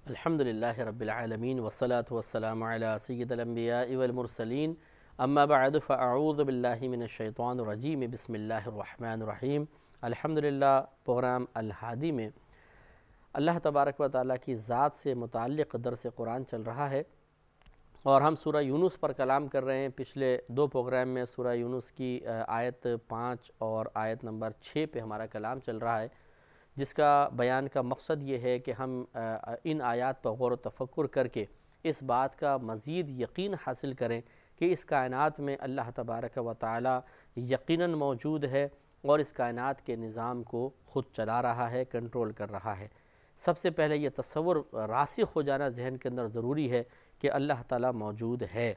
الحمدللہ رب العالمین والصلاة والسلام علی سید الانبیاء والمرسلین اما بعد فاعوذ باللہ من الشیطان الرجیم بسم اللہ الرحمن الرحیم۔ الحمدللہ پروگرام الہادی میں اللہ تبارک و تعالیٰ کی ذات سے متعلق درس قرآن چل رہا ہے اور ہم سورہ یونس پر کلام کر رہے ہیں۔ پچھلے دو پروگرام میں سورہ یونس کی آیت 5 اور آیت نمبر 6 پہ ہمارا کلام چل رہا ہے، جس کا بیان کا مقصد یہ ہے کہ ہم ان آیات پر غور و تفکر کر کے اس بات کا مزید یقین حاصل کریں کہ اس کائنات میں اللہ تبارک و تعالی یقیناً موجود ہے اور اس کائنات کے نظام کو خود چلا رہا ہے، کنٹرول کر رہا ہے۔ سب سے پہلے یہ تصور راسخ ہو جانا ذہن کے اندر ضروری ہے کہ اللہ تعالی موجود ہے۔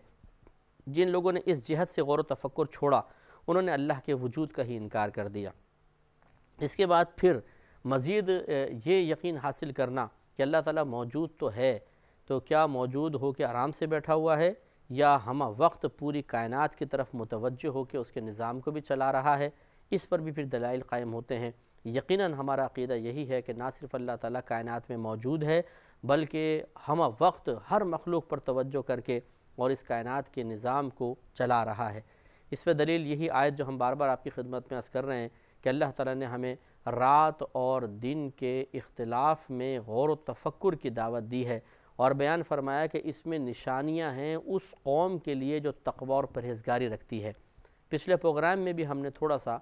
جن لوگوں نے اس جہت سے غور و تفکر چھوڑا انہوں نے اللہ کے وجود کا ہی انکار کر دیا۔ اس کے بعد پھر مزید یہ یقین حاصل کرنا کہ اللہ تعالیٰ موجود تو ہے، تو کیا موجود ہو کے آرام سے بیٹھا ہوا ہے یا ہمہ وقت پوری کائنات کی طرف متوجہ ہو کے اس کے نظام کو بھی چلا رہا ہے، اس پر بھی پھر دلائل قائم ہوتے ہیں۔ یقیناً ہمارا عقیدہ یہی ہے کہ نہ صرف اللہ تعالیٰ کائنات میں موجود ہے بلکہ ہمہ وقت ہر مخلوق پر توجہ کر کے اور اس کائنات کے نظام کو چلا رہا ہے۔ اس پہ دلیل یہی آیت جو ہم بار بار آپ کی خدمت میں عرض کر رہے ہیں کہ اللہ تعالیٰ نے ہمیں رات اور دن کے اختلاف میں غور و تفکر کی دعوت دی ہے اور بیان فرمایا کہ اس میں نشانیاں ہیں اس قوم کے لیے جو تقوی اور پرہیزگاری رکھتی ہے۔ پچھلے پروگرام میں بھی ہم نے تھوڑا سا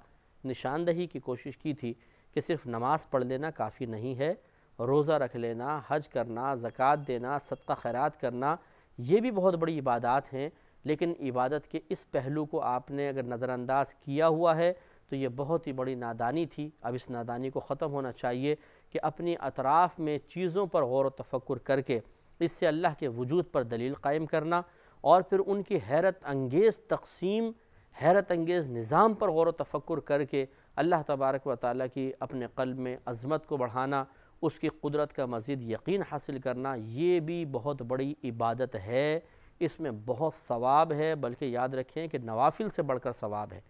نشاندہی کی کوشش کی تھی کہ صرف نماز پڑھ لینا کافی نہیں ہے، روزہ رکھ لینا، حج کرنا، زکوٰۃ دینا، صدقہ خیرات کرنا، یہ بھی بہت بڑی عبادات ہیں، لیکن عبادت کے اس پہلو کو آپ نے اگر نظر انداز کیا ہوا ہے تو یہ بہت ہی بڑی نادانی تھی۔ اب اس نادانی کو ختم ہونا چاہیے کہ اپنی اطراف میں چیزوں پر غور و تفکر کر کے اس سے اللہ کے وجود پر دلیل قائم کرنا اور پھر ان کی حیرت انگیز تقسیم، حیرت انگیز نظام پر غور و تفکر کر کے اللہ تبارک و تعالیٰ کی اپنے قلب میں عظمت کو بڑھانا، اس کی قدرت کا مزید یقین حاصل کرنا، یہ بھی بہت بڑی عبادت ہے۔ اس میں بہت ثواب ہے، بلکہ یاد رکھیں کہ نوافل سے بڑھ کر ثواب ہے۔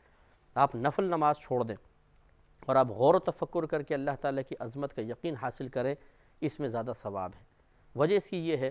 آپ نفل نماز چھوڑ دیں اور آپ غور و تفکر کر کے اللہ تعالیٰ کی عظمت کا یقین حاصل کریں، اس میں زیادہ ثواب ہے۔ وجہ اس کی یہ ہے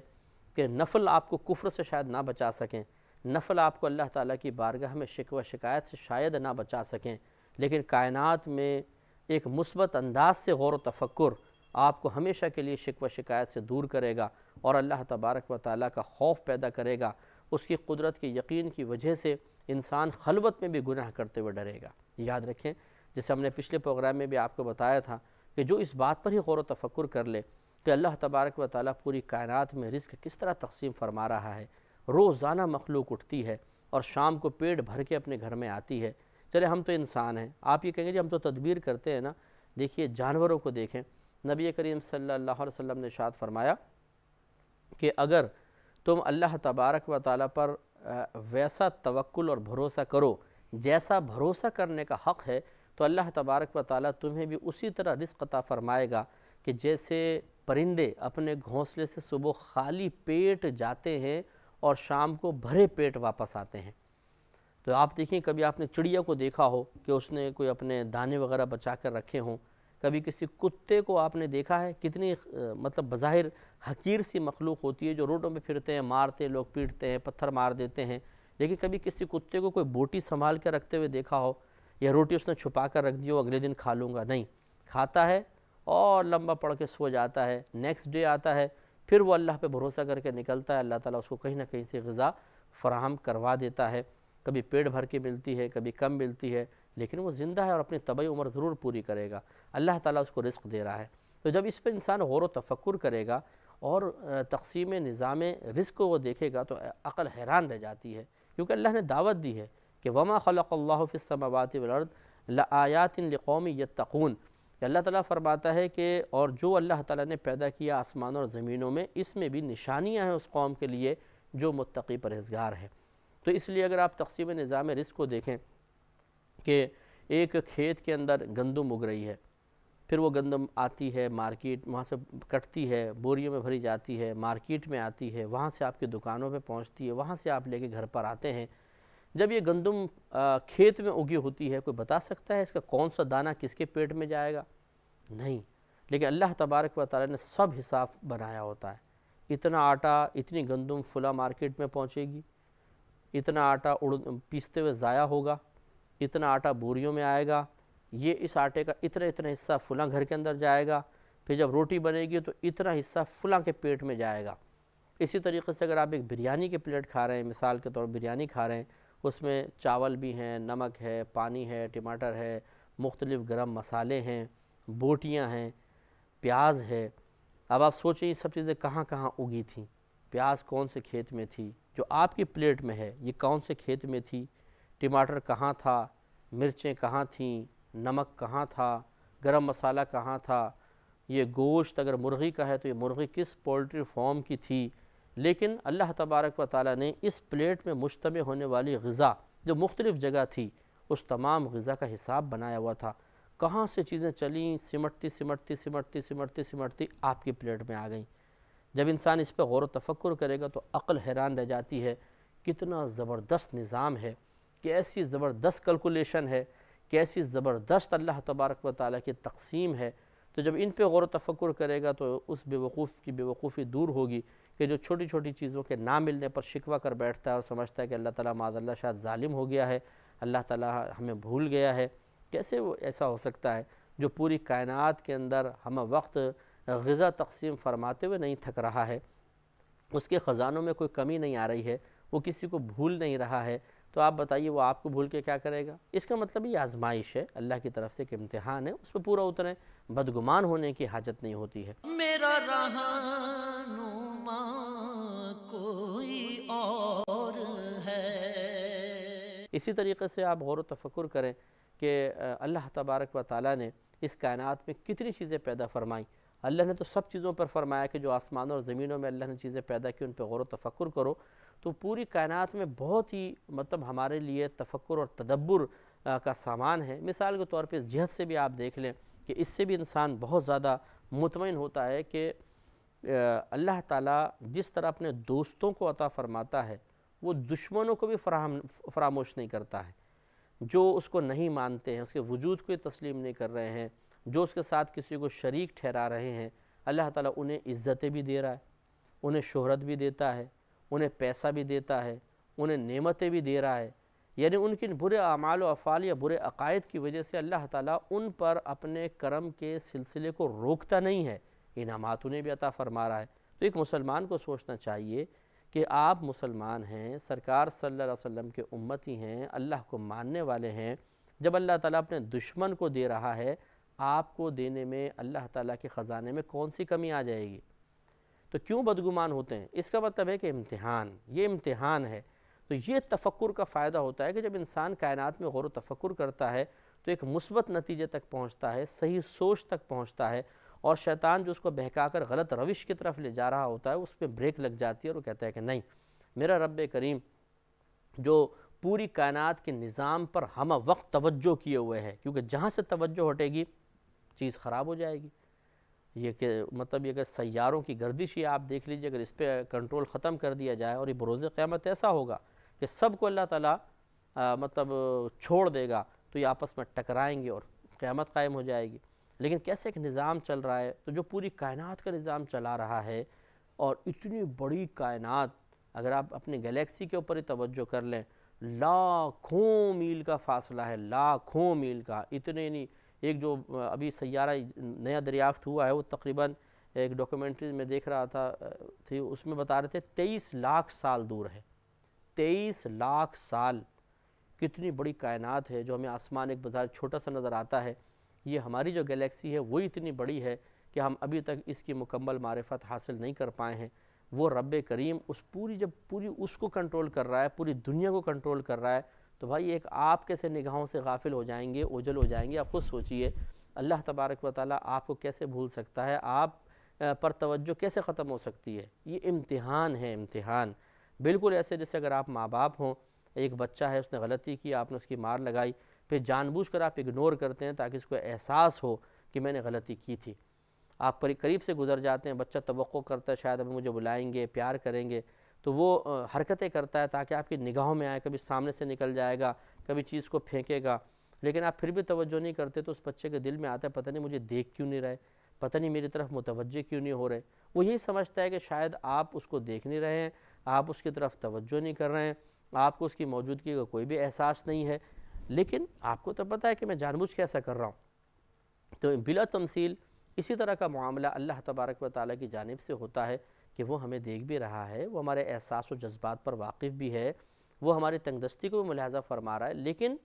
کہ نفل آپ کو کفر سے شاید نہ بچا سکیں، نفل آپ کو اللہ تعالیٰ کی بارگاہ میں شکوہ شکایت سے شاید نہ بچا سکیں، لیکن کائنات میں ایک مثبت انداز سے غور و تفکر آپ کو ہمیشہ کے لیے شکوہ شکایت سے دور کرے گا اور اللہ تبارک و تعالیٰ کا خوف پیدا کرے گا۔ اس کی قدرت کے یقین کی وجہ سے انسان خلوت میں بھی گناہ کرتے ہوئے ڈرے گا۔ یاد رکھیں جیسے ہم نے پچھلے پروگرام میں بھی آپ کو بتایا تھا کہ جو اس بات پر ہی غور و تفکر کر لے کہ اللہ تبارک و تعالیٰ پوری کائنات میں رزق کس طرح تقسیم فرما رہا ہے، روزانہ مخلوق اٹھتی ہے اور شام کو پیٹ بھر کے اپنے گھر میں آتی ہے۔ چلے ہم تو انسان ہیں، آپ یہ کہیں گے جی ہم تو تدبیر کرتے ہیں نا، دیکھیے جانوروں کو دیکھیں۔ نبی کریم صلی اللہ علیہ وسلم نے ارشاد فرمایا کہ اگر تم اللہ تبارک و تعالیٰ پر ویسا توکل اور بھروسہ کرو جیسا بھروسہ کرنے کا حق ہے تو اللہ تبارک و تعالیٰ تمہیں بھی اسی طرح رزق عطا فرمائے گا کہ جیسے پرندے اپنے گھونسلے سے صبح خالی پیٹ جاتے ہیں اور شام کو بھرے پیٹ واپس آتے ہیں۔ تو آپ دیکھیں کبھی آپ نے چڑیا کو دیکھا ہو کہ اس نے کوئی اپنے دانے وغیرہ بچا کر رکھے ہوں، کبھی کسی کتے کو آپ نے دیکھا ہے، کتنی مطلب بظاہر حقیر سی مخلوق ہوتی ہے جو روڈوں پہ پھرتے ہیں، مارتے ہیں، لوگ پیٹتے ہیں، پتھر مار دیتے ہیں، لیکن کبھی کسی کتے کو کوئی بوٹی سنبھال کے رکھتے ہوئے دیکھا ہو یا روٹی اس نے چھپا کر رکھ دی ہو اگلے دن کھا لوں گا؟ نہیں، کھاتا ہے اور لمبا پڑ کے سو جاتا ہے، نیکسٹ ڈے آتا ہے، پھر وہ اللہ پہ بھروسہ کر کے نکلتا ہے، اللہ تعالیٰ اس کو کہیں نہ کہیں سے غذا فراہم کروا دیتا ہے، کبھی پیٹ بھر کے ملتی ہے، کبھی کم ملتی ہے، لیکن وہ زندہ ہے اور اپنی طبعی عمر ضرور پوری کرے گا، اللہ تعالیٰ اس کو رزق دے رہا ہے۔ تو جب اس پہ انسان غور و تفکر کرے گا اور تقسیم نظام رزق کو وہ دیکھے گا تو عقل حیران رہ جاتی ہے، کیونکہ اللہ نے دعوت دی ہے کہ وَمَا خَلَقَ اللَّهُ فِي السَّمَاوَاتِ وَالْأَرْضِ لَآيَاتٍ لِقَوْمٍ يَتَّقُونَ کہ اللہ تعالیٰ فرماتا ہے کہ اور جو اللہ تعالیٰ نے پیدا کیا آسمانوں اور زمینوں میں، اس میں بھی نشانیاں ہیں اس قوم کے لیے جو متقی پرہیزگار ہے۔ تو اس لیے اگر آپ تقسیم نظام رزق کو دیکھیں کہ ایک کھیت کے اندر گندم اگ رہی ہے، پھر وہ گندم آتی ہے مارکیٹ، وہاں سے کٹتی ہے، بوریوں میں بھری جاتی ہے، مارکیٹ میں آتی ہے، وہاں سے آپ کی دکانوں پہ پہنچتی ہے، وہاں سے آپ لے کے گھر پر آتے ہیں۔ جب یہ گندم کھیت میں اگی ہوتی ہے، کوئی بتا سکتا ہے اس کا کون سا دانہ کس کے پیٹ میں جائے گا؟ نہیں، لیکن اللہ تبارک و تعالیٰ نے سب حساب بنایا ہوتا ہے۔ اتنا آٹا اتنی گندم فلاں مارکیٹ میں پہنچے گی، اتنا آٹا پیستے ہوئے ضائع ہوگا، اتنا آٹا بوریوں میں آئے گا، یہ اس آٹے کا اتنا اتنا حصہ فلاں گھر کے اندر جائے گا، پھر جب روٹی بنے گی تو اتنا حصہ فلاں کے پیٹ میں جائے گا۔ اسی طریقے سے اگر آپ ایک بریانی کی پلیٹ کھا رہے ہیں، مثال کے طور پر بریانی کھا رہے ہیں، اس میں چاول بھی ہیں، نمک ہے، پانی ہے، ٹماٹر ہے، مختلف گرم مسالے ہیں، بوٹیاں ہیں، پیاز ہے۔ اب آپ سوچیں یہ سب چیزیں کہاں کہاں اگی تھیں؟ پیاز کون سے کھیت میں تھی؟ جو آپ کی پلیٹ میں ہے یہ کون سے کھیت میں تھی؟ ٹماٹر کہاں تھا؟ مرچیں کہاں تھیں؟ نمک کہاں تھا؟ گرم مسالہ کہاں تھا؟ یہ گوشت اگر مرغی کا ہے تو یہ مرغی کس پولٹری فارم کی تھی؟ لیکن اللہ تبارک و تعالیٰ نے اس پلیٹ میں مجتمع ہونے والی غذا جو مختلف جگہ تھی، اس تمام غذا کا حساب بنایا ہوا تھا۔ کہاں سے چیزیں چلیں، سمٹتی سمٹتی سمٹتی سمٹتی سمٹتی آپ کی پلیٹ میں آ گئیں۔ جب انسان اس پہ غور و تفکر کرے گا تو عقل حیران رہ جاتی ہے، کتنا زبردست نظام ہے، کیسی زبردست کیلکولیشن ہے، کیسی زبردست اللہ تبارک و تعالیٰ کی تقسیم ہے۔ تو جب ان پہ غور و تفکر کرے گا تو اس بے وقوف کی بے وقوفی دور ہوگی کہ جو چھوٹی چھوٹی چیزوں کے نہ ملنے پر شکوہ کر بیٹھتا ہے اور سمجھتا ہے کہ اللہ تعالیٰ معاذ اللہ شاید ظالم ہو گیا ہے، اللہ تعالیٰ ہمیں بھول گیا ہے۔ کیسے وہ ایسا ہو سکتا ہے جو پوری کائنات کے اندر ہم وقت غذا تقسیم فرماتے ہوئے نہیں تھک رہا ہے، اس کے خزانوں میں کوئی کمی نہیں آ رہی ہے، وہ کسی کو بھول نہیں رہا ہے، تو آپ بتائیے وہ آپ کو بھول کے کیا کرے گا؟ اس کا مطلب یہ آزمائش ہے، اللہ کی طرف سے ایک امتحان ہے، اس پہ پورا اتریں، بدگمان ہونے کی حاجت نہیں ہوتی ہے۔ میرا رہنما کوئی اور ہے۔ اسی طریقے سے آپ غور و تفکر کریں کہ اللہ تبارک و تعالیٰ نے اس کائنات میں کتنی چیزیں پیدا فرمائیں۔ اللہ نے تو سب چیزوں پر فرمایا کہ جو آسمانوں اور زمینوں میں اللہ نے چیزیں پیدا کی ان پہ غور و تفکر کرو، تو پوری کائنات میں بہت ہی ہمارے لیے تفکر اور تدبر کا سامان ہے۔ مثال کے طور پہ اس جہت سے بھی آپ دیکھ لیں کہ اس سے بھی انسان بہت زیادہ مطمئن ہوتا ہے کہ اللہ تعالیٰ جس طرح اپنے دوستوں کو عطا فرماتا ہے وہ دشمنوں کو بھی فراموش نہیں کرتا ہے۔ جو اس کو نہیں مانتے ہیں، اس کے وجود کو تسلیم نہیں کر رہے ہیں، جو اس کے ساتھ کسی کو شریک ٹھہرا رہے ہیں، اللہ تعالیٰ انہیں عزتیں بھی دے رہا ہے، انہیں شہرت بھی دیتا ہے، انہیں پیسہ بھی دیتا ہے، انہیں نعمتیں بھی دے رہا ہے۔ یعنی ان کی برے اعمال و افعال یا برے عقائد کی وجہ سے اللہ تعالیٰ ان پر اپنے کرم کے سلسلے کو روکتا نہیں ہے، انعامات انہیں بھی عطا فرما رہا ہے۔ تو ایک مسلمان کو سوچنا چاہیے کہ آپ مسلمان ہیں، سرکار صلی اللہ علیہ وسلم کے امتی ہیں، اللہ کو ماننے والے ہیں، جب اللہ تعالیٰ اپنے دشمن کو دے رہا ہے، آپ کو دینے میں اللہ تعالیٰ کے خزانے میں کون سی کمی آ جائے گی؟ تو کیوں بدگمان ہوتے ہیں؟ اس کا مطلب ہے کہ یہ امتحان ہے۔ تو یہ تفکر کا فائدہ ہوتا ہے کہ جب انسان کائنات میں غور و تفکر کرتا ہے تو ایک مثبت نتیجے تک پہنچتا ہے، صحیح سوچ تک پہنچتا ہے، اور شیطان جو اس کو بہکا کر غلط روش کی طرف لے جا رہا ہوتا ہے اس پہ بریک لگ جاتی ہے اور وہ کہتا ہے کہ نہیں، میرا رب کریم جو پوری کائنات کے نظام پر ہم وقت توجہ کیے ہوئے ہے، کیونکہ جہاں سے توجہ ہٹے گی چیز خراب ہو جائے گی۔ یہ کہ یہ اگر سیاروں کی گردش ہی آپ دیکھ لیجئے، اگر اس پہ کنٹرول ختم کر دیا جائے اور یہ بروز قیامت ایسا ہوگا کہ سب کو اللہ تعالیٰ چھوڑ دے گا تو یہ آپس میں ٹکرائیں گے اور قیامت قائم ہو جائے گی۔ لیکن کیسے ایک نظام چل رہا ہے، تو جو پوری کائنات کا نظام چلا رہا ہے، اور اتنی بڑی کائنات، اگر آپ اپنی گلیکسی کے اوپر ہی توجہ کر لیں، لاکھوں میل کا فاصلہ ہے، لاکھوں میل کا، اتنے نہیں۔ ایک جو ابھی سیارہ نیا دریافت ہوا ہے وہ تقریباً ایک ڈاکومنٹری میں دیکھ رہا تھا، اس میں بتا رہے تھے 23 لاکھ سال دور ہے۔ 23 لاکھ سال، کتنی بڑی کائنات ہے جو ہمیں آسمان ایک بظاہر چھوٹا سا نظر آتا ہے، یہ ہماری جو گلیکسی ہے وہ اتنی بڑی ہے کہ ہم ابھی تک اس کی مکمل معرفت حاصل نہیں کر پائے ہیں۔ وہ رب کریم جب پوری اس کو کنٹرول کر رہا ہے، پوری دنیا کو کنٹرول کر رہا ہے، تو بھائی ایک آپ کیسے نگاہوں سے غافل ہو جائیں گے، اوجھل ہو جائیں گے؟ آپ خود سوچئے، اللہ تبارک و تعالیٰ آپ کو کیسے بھول سکتا ہے؟ آپ پر توجہ کیسے ختم ہو سکتی ہے؟ یہ امتحان ہے، امتحان۔ بالکل ایسے جیسے اگر آپ ماں باپ ہوں، ایک بچہ ہے، اس نے غلطی کی، آپ نے اس کی مار لگائی، پھر جان بوجھ کر آپ اگنور کرتے ہیں تاکہ اس کو احساس ہو کہ میں نے غلطی کی تھی۔ آپ قریب سے گزر جاتے ہیں، بچہ توقع کرتا ہے شاید ابھی مجھے بلائیں گے، پیار کریں گے، تو وہ حرکتیں کرتا ہے تاکہ آپ کی نگاہوں میں آئے، کبھی سامنے سے نکل جائے گا، کبھی چیز کو پھینکے گا، لیکن آپ پھر بھی توجہ نہیں کرتے تو اس بچے کے دل میں آتا ہے پتہ نہیں مجھے دیکھ کیوں نہیں رہے، پتہ نہیں میری طرف متوجہ کیوں نہیں ہو رہے. وہ یہی سمجھتا ہے کہ شاید آپ اس کو دیکھ نہیں رہے ہیں, آپ اس کی طرف توجہ نہیں کر رہے ہیں, آپ کو اس کی موجودگی کا کوئی بھی احساس نہیں ہے. لیکن آپ کو تو پتہ ہے کہ میں جان بوجھ کے ایسا کر رہا ہوں. تو بلا تمثیل اسی طرح کا معاملہ اللہ تبارک و تعالیٰ کی جانب سے ہوتا ہے کہ وہ ہمیں دیکھ بھی رہا ہے, وہ ہمارے احساس و جذبات پر واقف بھی ہے, وہ ہماری تنگ دستی کو بھی ملاحظہ فرما رہا ہے, لیکن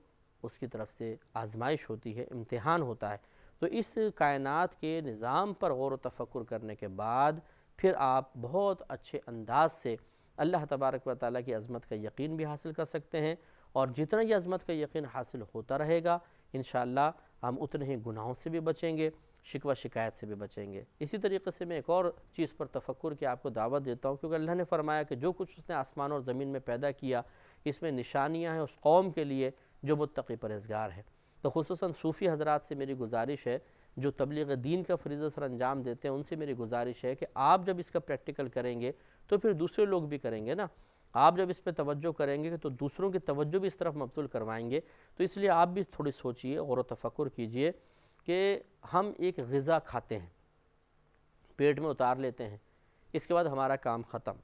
اس کی طرف سے آزمائش ہوتی ہے, امتحان ہوتا ہے. تو اس کائنات کے نظام پر غور و تفکر کرنے کے بعد پھر آپ بہت اچھے انداز سے اللہ تبارک و تعالیٰ کی عظمت کا یقین بھی حاصل کر سکتے ہیں, اور جتنا یہ عظمت کا یقین حاصل ہوتا رہے گا انشاءاللہ ہم اتنے ہی گناہوں سے بھی بچیں گے, شکوہ شکایت سے بھی بچیں گے. اسی طریقے سے میں ایک اور چیز پر تفکر کی آپ کو دعوت دیتا ہوں, کیونکہ اللہ نے فرمایا کہ جو کچھ اس نے آسمان اور زمین میں پیدا کیا اس میں نشانیاں ہیں اس قوم کے لیے جو متقی پرہیزگار ہے. تو خصوصاً صوفی حضرات سے میری گزارش ہے جو تبلیغ دین کا فریضہ سر انجام دیتے ہیں, ان سے میری گزارش ہے کہ آپ جب اس کا پریکٹیکل کریں گے تو پھر دوسرے لوگ بھی کریں گے نا. آپ جب اس پہ توجہ کریں گے تو دوسروں کی توجہ بھی اس طرف مبذول کروائیں گے. تو اس لیے آپ بھی تھوڑی سوچئے, غور و تفکر کیجئے کہ ہم ایک غذا کھاتے ہیں, پیٹ میں اتار لیتے ہیں, اس کے بعد ہمارا کام ختم,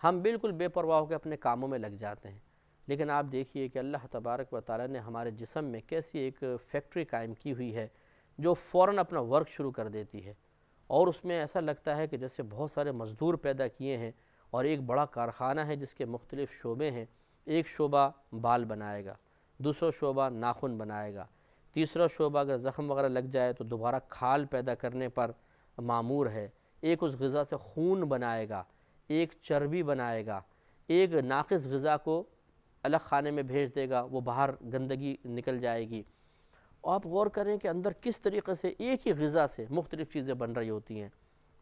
ہم بالکل بے پرواہ ہو کے اپنے کاموں میں لگ جاتے ہیں. لیکن آپ دیکھیے کہ اللہ تبارک و تعالیٰ نے ہمارے جسم میں کیسی ایک فیکٹری قائم کی ہوئی ہے جو فوراً اپنا ورک شروع کر دیتی ہے, اور اس میں ایسا لگتا ہے کہ جیسے بہت سارے مزدور پیدا کیے ہیں اور ایک بڑا کارخانہ ہے جس کے مختلف شعبے ہیں. ایک شعبہ بال بنائے گا, دوسرا شعبہ ناخن بنائے گا, تیسرا شعبہ اگر زخم وغیرہ لگ جائے تو دوبارہ کھال پیدا کرنے پر مامور ہے, ایک اس غذا سے خون بنائے گا, ایک چربی بنائے گا, ایک ناقص غذا کو الگ خانے میں بھیج دے گا, وہ باہر گندگی نکل جائے گی. آپ غور کریں کہ اندر کس طریقے سے ایک ہی غذا سے مختلف چیزیں بن رہی ہوتی ہیں.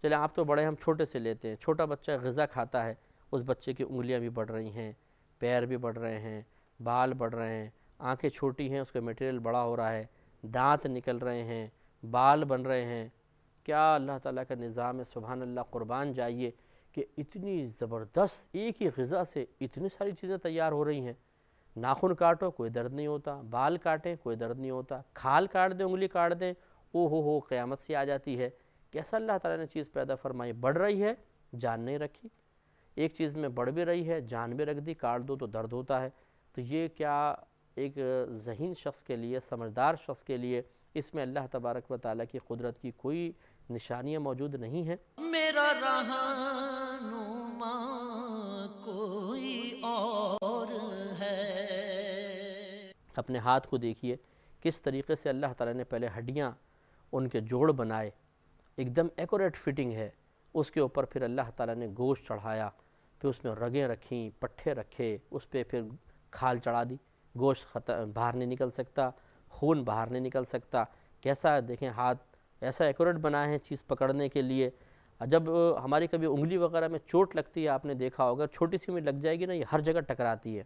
چلیں آپ تو بڑے, ہم چھوٹے سے لیتے ہیں, چھوٹا بچہ غذا کھاتا ہے, اس بچے کی انگلیاں بھی بڑھ رہی ہیں, پیر بھی بڑھ رہے ہیں, بال بڑھ رہے ہیں, آنکھیں چھوٹی ہیں اس کا میٹیریل بڑا ہو رہا ہے, دانت نکل رہے ہیں, بال بن رہے ہیں. کیا اللہ تعالیٰ کا نظام ہے, سبحان اللہ, قربان جائیے کہ اتنی زبردست ایک ہی غذا سے اتنی ساری چیزیں تیار ہو رہی ہیں. ناخن کاٹو کوئی درد نہیں ہوتا, بال کاٹیں کوئی درد نہیں ہوتا, کھال کاٹ دیں, انگلی کاٹ دیں, او ہو قیامت سے آ جاتی ہے. کیسا اللہ تعالیٰ نے چیز پیدا فرمائی, بڑھ رہی ہے جان نہیں رکھی, ایک چیز میں بڑھ بھی رہی ہے جان بھی رکھ دی, کاٹ دو تو درد ہوتا ہے. تو یہ کیا ایک ذہین شخص کے لیے, سمجھدار شخص کے لیے اس میں اللہ تبارک و تعالیٰ کی قدرت کی کوئی نشانیاں موجود نہیں ہیں؟ میرا رہنما کوئی اور ہے. اپنے ہاتھ کو دیکھیے کس طریقے سے اللہ تعالیٰ نے پہلے ہڈیاں ان کے جوڑ بنائے, ایک دم ایکوریٹ فٹنگ ہے, اس کے اوپر پھر اللہ تعالیٰ نے گوشت چڑھایا, پھر اس میں رگیں رکھیں, پٹھے رکھے, اس پہ پھر کھال چڑھا دی, گوشت باہر نہیں نکل سکتا, خون باہر نہیں نکل سکتا. کیسا دیکھیں ہاتھ ایسا ایکوریٹ بنائے ہیں چیز پکڑنے کے لیے. جب ہماری کبھی انگلی وغیرہ میں چوٹ لگتی ہے, آپ نے دیکھا ہوگا چھوٹی سی میں لگ جائے گی نا, یہ ہر جگہ ٹکراتی ہے.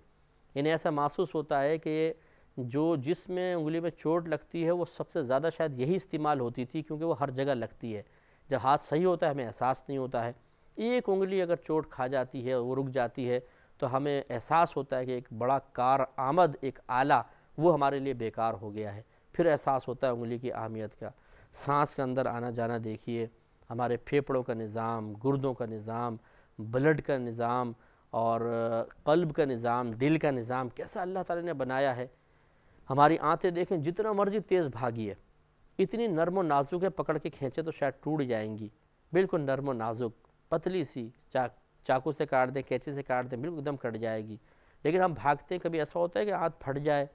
انہیں ایسا محسوس ہوتا ہے کہ جو جس میں انگلی میں چوٹ لگتی ہے وہ سب سے زیادہ شاید یہی استعمال ہوتی تھی, کیونکہ وہ ہر جگہ لگتی ہے. جب ہاتھ صحیح ہوتا ہے ہمیں احساس نہیں ہوتا ہے. ایک انگلی اگر چوٹ کھا جاتی ہے, وہ رک جاتی ہے, تو ہمیں احساس ہوتا ہے کہ ایک بڑا کار آمد ایک آلہ وہ ہمارے لیے بیکار ہو گیا ہے. پھر احساس ہوتا ہے انگلی کی اہمیت کا. سانس کے اندر آنا جانا دیکھیے, ہمارے پھیپھڑوں کا نظام, گردوں کا نظام, بلڈ کا نظام, اور قلب کا نظام, دل کا نظام, کیسا اللہ تعالیٰ نے بنایا ہے. ہماری آنتیں دیکھیں جتنا مرضی تیز بھاگی ہے, اتنی نرم و نازک ہے, پکڑ کے کھینچے تو شاید ٹوٹ جائیں گی. بالکل نرم و نازک, پتلی سی, چاقو سے کاٹ دیں, قینچی سے کاٹ دیں, بالکل ایک دم کٹ جائے گی. لیکن ہم بھاگتے ہیں, کبھی ایسا ہوتا ہے کہ ہاتھ پھٹ جائے,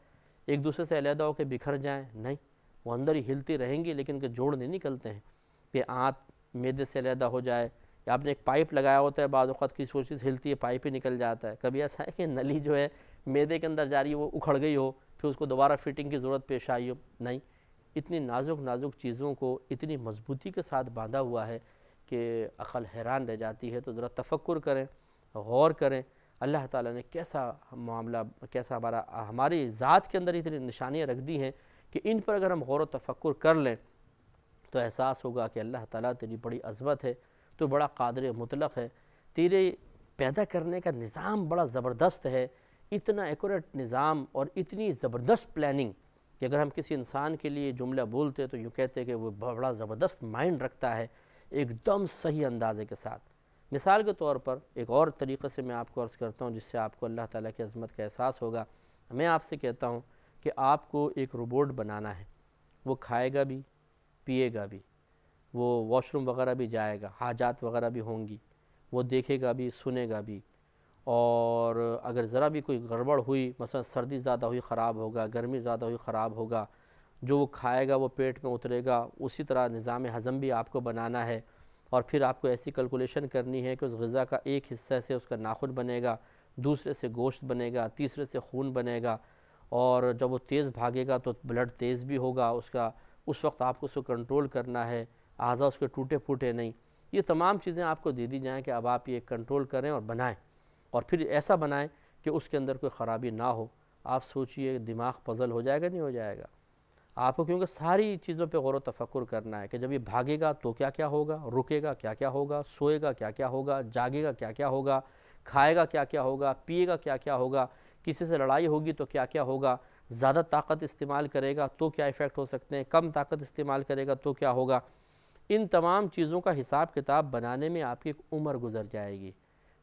ایک دوسرے سے علیحدہ ہو کے بکھر جائیں؟ نہیں, وہ اندر ہی ہلتی رہیں گی, لیکن کہ جوڑ نہیں نکلتے ہیں. کہ آنت میدے سے علیحدہ ہو جائے, یا آپ نے ایک پائپ لگایا ہوتا ہے, بعض اوقات کسی چیز ہلتی ہے پائپ ہی نکل جاتا ہے. کبھی ایسا ہے کہ نلی جو ہے میدے کے اندر جا رہی ہے وہ اکھڑ گئی ہو, پھر اس کو دوبارہ فٹنگ کی ضرورت پیش آئی ہو؟ نہیں, اتنی نازک نازک چیزوں کو اتنی مضبوطی کے ساتھ باندھا ہوا ہے کہ عقل حیران رہ جاتی ہے. تو ذرا تفکر کریں, غور کریں, اللہ تعالیٰ نے کیسا معاملہ, کیسا ہماری ذات کے اندر اتنی نشانیاں رکھ دی ہیں کہ ان پر اگر ہم غور و تفکر کر لیں تو احساس ہوگا کہ اللہ تعالیٰ تیری بڑی عظمت ہے, تو بڑا قادر مطلق ہے, تیرے پیدا کرنے کا نظام بڑا زبردست ہے. اتنا ایکوریٹ نظام اور اتنی زبردست پلاننگ کہ اگر ہم کسی انسان کے لیے جملہ بولتے تو یوں کہتے کہ وہ بڑا زبردست مائنڈ رکھتا ہے، ایک دم صحیح اندازے کے ساتھ۔ مثال کے طور پر ایک اور طریقے سے میں آپ کو عرض کرتا ہوں جس سے آپ کو اللہ تعالیٰ کی عظمت کا احساس ہوگا۔ میں آپ سے کہتا ہوں کہ آپ کو ایک روبوٹ بنانا ہے، وہ کھائے گا بھی، پیے گا بھی، وہ واش روم وغیرہ بھی جائے گا، حاجات وغیرہ بھی ہوں گی، وہ دیکھے گا بھی، سنے گا بھی، اور اگر ذرا بھی کوئی گڑبڑ ہوئی، مثلا سردی زیادہ ہوئی خراب ہوگا، گرمی زیادہ ہوئی خراب ہوگا، جو وہ کھائے گا وہ پیٹ میں اترے گا۔ اسی طرح نظام ہضم بھی آپ کو بنانا ہے، اور پھر آپ کو ایسی کیلکولیشن کرنی ہے کہ اس غذا کا ایک حصہ سے اس کا ناخن بنے گا، دوسرے سے گوشت بنے گا، تیسرے سے خون بنے گا، اور جب وہ تیز بھاگے گا تو بلڈ تیز بھی ہوگا اس کا، اس وقت آپ کو اس کو کنٹرول کرنا ہے، اعضاء اس کے ٹوٹے پھوٹے نہیں۔ یہ تمام چیزیں آپ کو دے دی جائیں کہ اب آپ یہ کنٹرول کریں اور بنائیں، اور پھر ایسا بنائیں کہ اس کے اندر کوئی خرابی نہ ہو۔ آپ سوچئے دماغ پزل ہو جائے گا نہیں ہو جائے گا آپ کو، کیونکہ ساری چیزوں پہ غور و تفکر کرنا ہے کہ جب یہ بھاگے گا تو کیا کیا ہوگا، رکے گا کیا کیا ہوگا، سوئے گا کیا کیا ہوگا، جاگے گا کیا کیا ہوگا، کھائے گا کیا کیا ہوگا، پیے گا کیا کیا ہوگا، کسی سے لڑائی ہوگی تو کیا کیا ہوگا، زیادہ طاقت استعمال کرے گا تو کیا ایفیکٹ ہو سکتے ہیں، کم طاقت استعمال کرے گا تو کیا ہوگا۔ ان تمام چیزوں کا حساب کتاب بنانے میں آپ کی ایک عمر گزر جائے گی،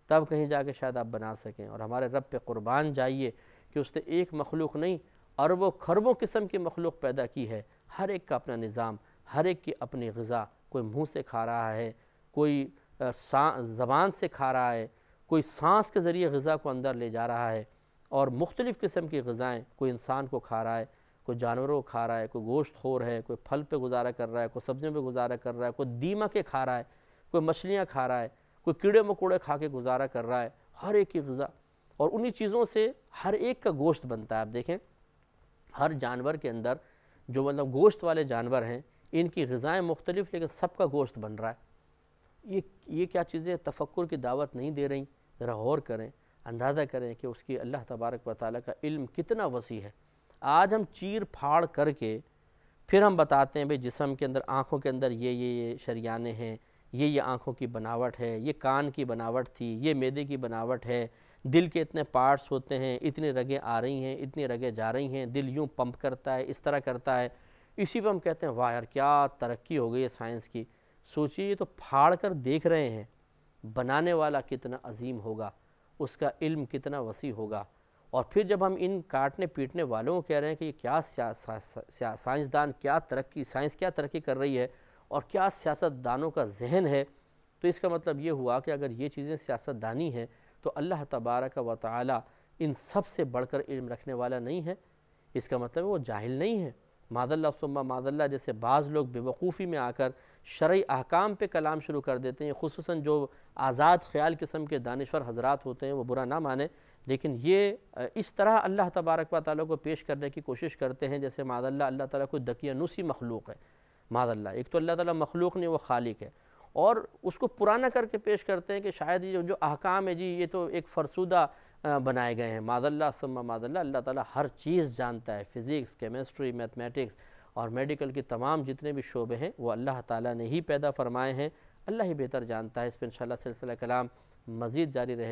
تب کہیں جا کے شاید آپ بنا سکیں۔ اور ہمارے رب پہ قربان جائیے کہ اس نے ایک مخلوق نہیں، اربوں خربوں قسم کی مخلوق پیدا کی ہے، ہر ایک کا اپنا نظام، ہر ایک کی اپنی غذا، کوئی منہ سے کھا رہا ہے، کوئی زبان سے کھا رہا ہے، کوئی سانس کے ذریعے غذا کو اندر لے جا رہا ہے، اور مختلف قسم کی غذائیں، کوئی انسان کو کھا رہا ہے، کوئی جانوروں کو کھا رہا ہے، کوئی گوشت خور ہے، کوئی پھل پہ گزارا کر رہا ہے، کوئی سبزیوں پہ گزارا کر رہا ہے، کوئی دیمکیں کھا رہا ہے، کوئی مچھلیاں کھا رہا ہے، کوئی کیڑے مکوڑے کھا کے گزارا کر رہا ہے، ہر ایک کی غذا، اور انہی چیزوں سے ہر ایک کا گوشت بنتا ہے۔ آپ دیکھیں ہر جانور کے اندر جو مطلب گوشت والے جانور ہیں، ان کی غذائیں مختلف لیکن سب کا گوشت بن رہا ہے۔ یہ کیا چیزیں تفکر کی دعوت نہیں دے رہی؟ ذرا غور کریں، اندازہ کریں کہ اس کی اللہ تبارک و تعالیٰ کا علم کتنا وسیع ہے۔ آج ہم چیر پھاڑ کر کے پھر ہم بتاتے ہیں بھئی جسم کے اندر، آنکھوں کے اندر یہ شریانے ہیں، یہ آنکھوں کی بناوٹ ہے، یہ کان کی بناوٹ تھی، یہ معدے کی بناوٹ ہے، دل کے اتنے پارٹس ہوتے ہیں، اتنی رگیں آ رہی ہیں، اتنی رگیں جا رہی ہیں، دل یوں پمپ کرتا ہے، اس طرح کرتا ہے۔ اسی پہ ہم کہتے ہیں واہ یار کیا ترقی ہو گئی ہے سائنس کی۔ سوچئے یہ تو پھاڑ کر دیکھ رہے ہیں، بنانے والا کتنا عظیم ہوگا، اس کا علم کتنا وسیع ہوگا۔ اور پھر جب ہم ان کاٹنے پیٹنے والوں کو کہہ رہے ہیں کہ یہ کیا سائنسدان کیا ترقی، سائنس کیا ترقی کر رہی ہے، اور کیا سیاست دانوں کا ذہن ہے، تو اس کا مطلب یہ ہوا کہ اگر یہ چیزیں سیاست دانی ہیں تو اللہ تبارک و تعالی ان سب سے بڑھ کر علم رکھنے والا نہیں ہے۔ اس کا مطلب وہ جاہل نہیں ہے۔ معاذ اللہ ثم معاذ اللہ، جیسے بعض لوگ بے وقوفی میں آ کر شرعی احکام پہ کلام شروع کر دیتے ہیں، خصوصاً جو آزاد خیال قسم کے دانشور حضرات ہوتے ہیں، وہ برا نہ مانیں، لیکن یہ اس طرح اللہ تبارک و تعالیٰ کو پیش کرنے کی کوشش کرتے ہیں جیسے معاذ اللہ تعالیٰ کوئی دقیانوسی مخلوق ہے۔ معاذ اللہ، ایک تو اللہ تعالیٰ مخلوق نہیں، وہ خالق ہے، اور اس کو پرانا کر کے پیش کرتے ہیں کہ شاید یہ جو احکام ہے جی یہ تو ایک فرسودہ بنائے گئے ہیں۔ معاذ اللہ ثم معاذ اللہ تعالیٰ ہر چیز جانتا ہے، فزکس، کیمسٹری، میتھمیٹکس اور میڈیکل کی تمام جتنے بھی شعبے ہیں وہ اللہ تعالیٰ نے ہی پیدا فرمائے ہیں، اللہ ہی بہتر جانتا ہے۔ اس پہ انشاءاللہ سلسلہ کلام مزید جاری رہے